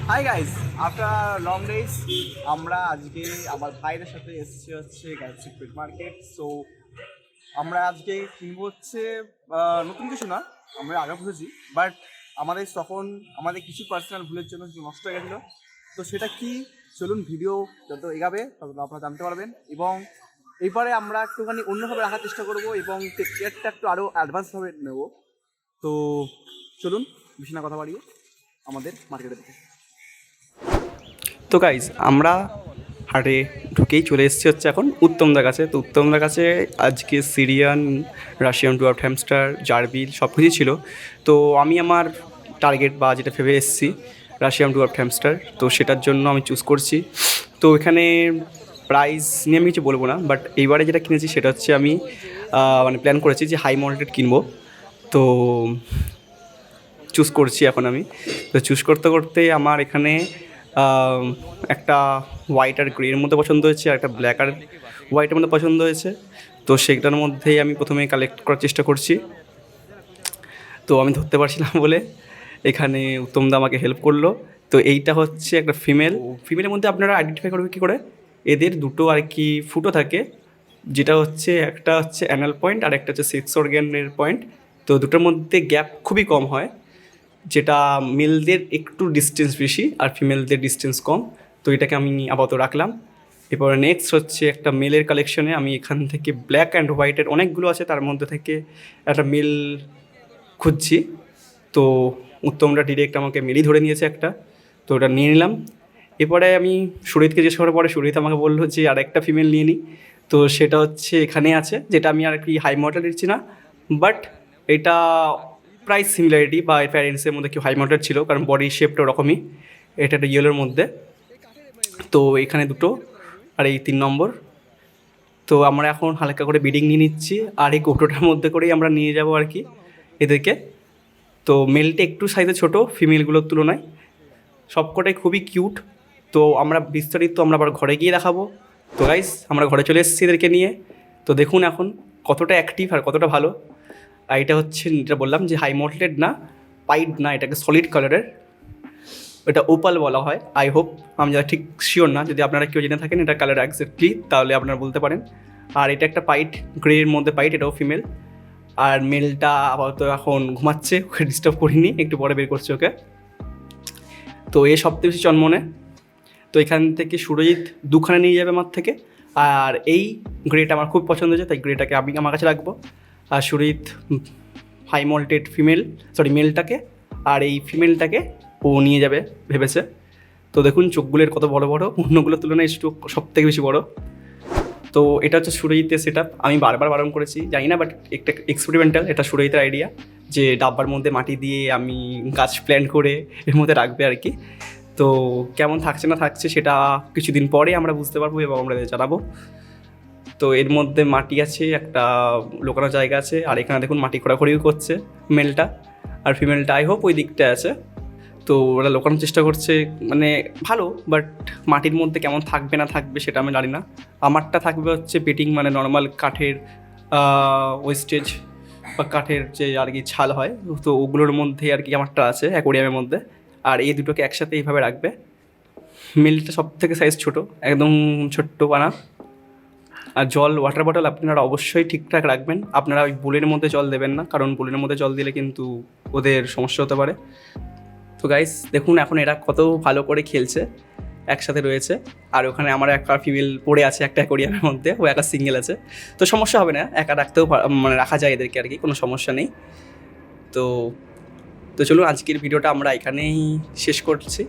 Hi guys, after long days আমরা আজকে আমার ভাইদের সাথে এসেছি হচ্ছে গ্যালাক্সি ফিট মার্কেট। সো আমরা আজকে কিনবো হচ্ছে নতুন কিছু না, আমরা আগে বুঝেছি, বাট আমাদের কিছু পার্সোনাল ভুলের জন্য কিছু নষ্ট হয়ে গেছিলো। তো সেটা কি, চলুন ভিডিও যত এগাবে তত আপনারা জানতে পারবেন। এবং এইবারে আমরা একটুখানি অন্যভাবে রাখার চেষ্টা করবো এবং কেয়ারটা একটু আরও অ্যাডভান্সভাবে নেব। তো চলুন বেশি না কথা বাড়িয়ে আমাদের মার্কেটে দেখে। তো গাইজ আমরা হাটে ঢুকেই চলে এসেছি হচ্ছে এখন উত্তমদার কাছে। তো উত্তমদার কাছে আজকে সিরিয়ান, রাশিয়ান ডুয়ার্ফ হ্যামস্টার, জার্বিল সব কিছুই ছিল। তো আমি আমার টার্গেট বা যেটা ভেবে এসেছি রাশিয়ান ডুয়ার্ফ হ্যামস্টার, তো সেটার জন্য আমি চুজ করছি। তো এখানে প্রাইস নিয়ে আমি কিছু বলবো না, বাট এইবারে যেটা কিনেছি সেটা হচ্ছে আমি মানে প্ল্যান করেছি যে হাই মল্টেড কিনবো। তো চুজ করছি এখন আমি। তো চুজ করতে করতে আমার এখানে একটা হোয়াইট আর গ্রের মধ্যে পছন্দ হয়েছে, আর একটা ব্ল্যাক আর হোয়াইটের মধ্যে পছন্দ হয়েছে। তো সেটার মধ্যেই আমি প্রথমে কালেক্ট করার চেষ্টা করছি। তো আমি ধরতে পারছিলাম বলে এখানে উত্তমদা আমাকে হেল্প করলো। তো এইটা হচ্ছে একটা ফিমেলের মধ্যে আপনারা আইডেন্টিফাই করবে কী করে, এদের দুটো আর কি ফুটো থাকে, যেটা হচ্ছে একটা হচ্ছে অ্যানাল পয়েন্ট আর একটা হচ্ছে সেক্স অর্গ্যানের পয়েন্ট। তো দুটোর মধ্যে গ্যাপ খুবই কম হয়, যেটা মেলদের একটু ডিস্টেন্স বেশি আর ফিমেলদের ডিস্টেন্স কম। তো এটাকে আমি আপাতত রাখলাম। এরপরে নেক্সট হচ্ছে একটা মেলের কালেকশনে আমি এখান থেকে ব্ল্যাক অ্যান্ড হোয়াইটের অনেকগুলো আছে, তার মধ্যে থেকে একটা মেল খুঁজছি। তো উত্তমরা ডিরেক্ট আমাকে মেলই ধরে নিয়েছে একটা, তো ওটা নিয়ে নিলাম। এরপরে আমি সুরিতকে জিজ্ঞেস করার পরে সুরিত আমাকে বললো যে আর একটা ফিমেল নিয়ে নিই। তো সেটা হচ্ছে এখানে আছে, যেটা আমি আর কি হাই মডেল দিচ্ছি না, বাট এটা প্রাইস সিমিলারিটি বা প্যারেন্টসের মধ্যে কেউ হাই মডেল ছিল, কারণ বডি শেপটা ওরকমই। এটা একটা ইয়েলোর মধ্যে। তো এখানে দুটো আর এই 3 নম্বর। তো আমরা এখন হালকা করে বিডিং নিয়ে নিচ্ছি, আর এই কৌটোটার মধ্যে করেই আমরা নিয়ে যাব আর কি এদেরকে। তো মেলটা একটু সাইজে ছোটো ফিমেলগুলোর তুলনায়, সবকটাই খুবই কিউট। তো আমরা বিস্তারিত আমরা আবার ঘরে গিয়ে দেখাবো। তো গাইস আমরা ঘরে চলে এসেছি এদেরকে নিয়ে। তো দেখুন এখন কতটা অ্যাক্টিভ আর কতটা ভালো। আর এটা হচ্ছে যেটা বললাম যে হাই মল্টেড না, পাইড না, এটাকে সলিড কালারের, এটা ওপাল বলা হয়। আই হোপ, আমি যারা ঠিক শিওর না, যদি আপনারা কেউ জেনে থাকেন এটা কালার এক্স্যাক্টলি তাহলে আপনারা বলতে পারেন। আর এটা একটা পাইট, গ্রের মধ্যে পাইট, এটাও ফিমেল। আর মেলটা আপাতত এখন ঘুমাচ্ছে, ওকে ডিস্টার্ব করিনি, একটু পরে বের করছে ওকে। তো এ সবথেকে বেশি চনমনে। তো এখান থেকে সুরজিৎ দুখানে নিয়ে যাবে আমার থেকে। আর এই গ্রেটা আমার খুব পছন্দ হয়েছে, তাই গ্রেটাকে আমি আমার কাছে রাখবো। আর সুরজিৎ হাই মল্টেড মেলটাকে, আর এই ফিমেলটাকে ও নিয়ে যাবে ভেবেছে। তো দেখুন চোখগুলোর কত বড় বড়, অন্যগুলোর তুলনায় চোখ সব থেকে বেশি বড়। তো এটা হচ্ছে সুরজিতের সেট আপ। আমি বারবার বারণ করেছি, জানি না, বাট একটা এক্সপেরিমেন্টাল, এটা সুরজিতের আইডিয়া যে ডাব্বার মধ্যে মাটি দিয়ে আমি গাছ প্ল্যান্ট করে এর মধ্যে রাখবে আর কি। তো কেমন থাকছে না থাকছে সেটা কিছুদিন পরে আমরা বুঝতে পারবো এবং আমরা জানাবো। তো এর মধ্যে মাটি আছে, একটা লোকানো জায়গা আছে, আর এখানে দেখুন মাটি খোঁড়াখড়িও করছে মেলটা, আর ফিমেলটা আই হোপ ওই দিকটা আছে। তো ওরা লোকানোর চেষ্টা করছে, মানে ভালো, বাট মাটির মধ্যে কেমন থাকবে না থাকবে সেটা আমি জানি না। আমারটা থাকবে হচ্ছে বেটিং, মানে নর্মাল কাঠের ওয়েস্টেজ বা কাঠের যে আর কি ছাল হয়, তো ওগুলোর মধ্যে আর কি আমারটা আছে অ্যাকোরিয়ামের মধ্যে। আর এই দুটোকে একসাথে এইভাবে রাখবে। মিলটা সব থেকে সাইজ ছোটো, একদম ছোট্ট বানা। আর জল, ওয়াটার বটল আপনারা অবশ্যই ঠিকঠাক রাখবেন। আপনারা ওই বুলের মধ্যে জল দেবেন না, কারণ বুলের মধ্যে জল দিলে কিন্তু ওদের সমস্যা হতে পারে। তো গাইস দেখুন এখন এরা কত ভালো করে খেলছে, একসাথে রয়েছে। আর ওখানে আমার একটা ফিমেল পড়ে আছে একটা অ্যাকোরিয়ামের মধ্যে, ও একা সিঙ্গেল আছে। তো সমস্যা হবে না, একা রাখতেও মানে রাখা যায় এদেরকে আর কি, কোনো সমস্যা নেই। তো তো চলুন আজকের ভিডিওটা আমরা এখানেই শেষ করছি।